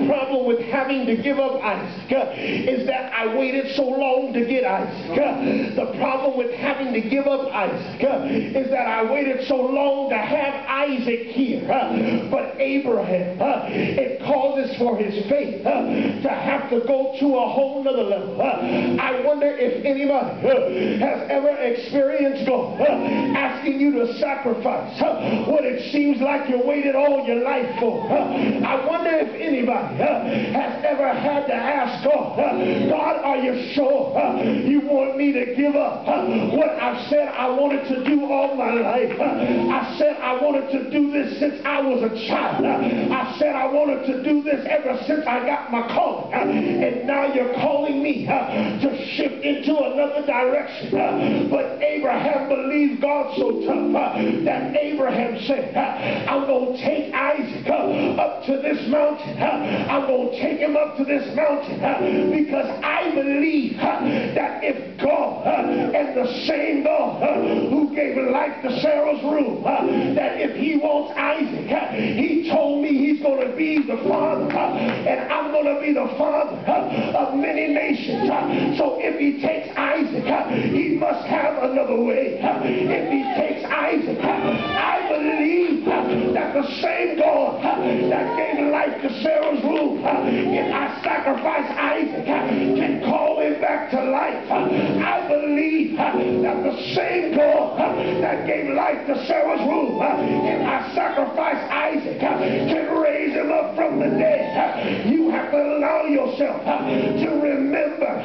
problem with having to give up Isaac is that I waited so long to get Isaac. The problem with having to give up Isaac is that I waited so long to have Isaac here. But Abraham, it causes for his faith to have to go to a whole nother level. I wonder if anybody has ever experienced God asking you to sacrifice what it seems like you waited all your life for. I wonder if anybody has ever had to ask God, God, are you sure you want me to give up what I've said I wanted to do all my life? I said I wanted to do this since I was a child. I said I wanted to do this ever since I got my calling. And now you're calling me to shift into another direction. But Abraham believed God so tough that Abraham said, I'm going to take Isaac up to this mountain. I'm going to take him up to this mountain because I believe that if God and the same God who gave life to Sarah's womb, that if he wants Isaac, he told me he's going to be the father and I'm going to be the father of many nations. So if he takes Isaac, he must have another way. If he takes Isaac, I believe that the same God that gave life to Sarah's womb, if I sacrifice Isaac, can call him back to life. I believe that the same God that gave life to Sarah's womb, if I sacrifice Isaac, can raise him up from the dead. You have to allow yourself to remember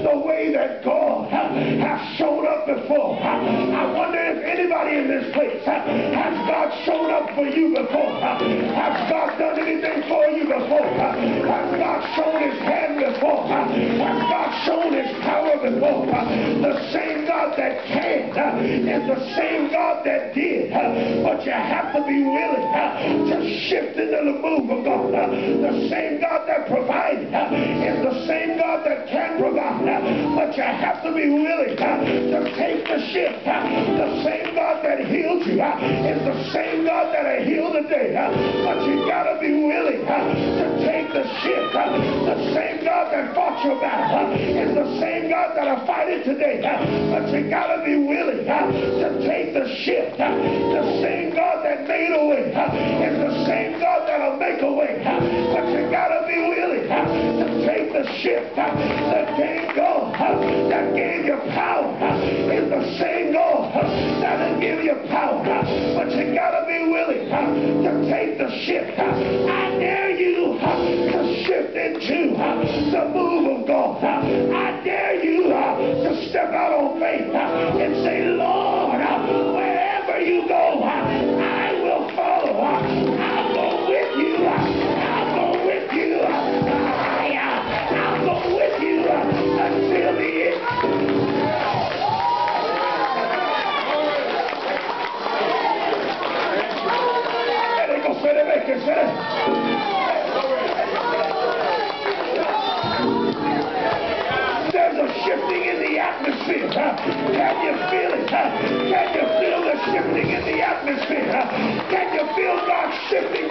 the way that God has shown up before. I wonder if anybody in this place has God shown up for you before. Has God done anything for you before? Has God shown his hand before? Has God shown his power before? The same God that can is the same God that did. But you have to be willing to shift into the move of God. The same God that provided is the same God that can provide. But you have to be willing to take the shift. The same God that healed you is the same God that'll heal today. But you gotta be willing to take the shift. The same God that fought your battle is the same God that'll fight it today. But you gotta be willing to take the shift. The same God that made a way is the same God that'll make a way. But you gotta be willing to take the shift. The same God that gave you power is the same God that'll give you power. But you gotta be willing to take the shift. I dare you to shift into the move of God. I dare you to step out on faith and say, Lord, wherever you go, I will follow. I'll go with you. I'll go with you. I'll go with you until the end. There's a shifting in the atmosphere. Can you feel it? Can you feel the shifting in the atmosphere? Can you feel God shifting?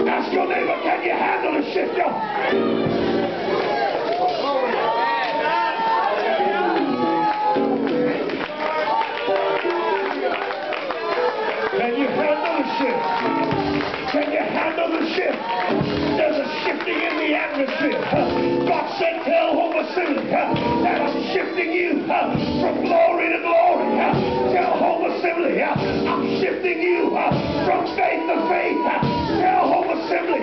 Ask your neighbor, can you handle the shift, y'all? Can you handle the shift? Can you handle the shift? There's a shifting in the atmosphere. God said, tell Home Assembly that I'm shifting you from glory to glory. Tell Home Assembly I'm shifting you from faith to faith. Tell Home Assembly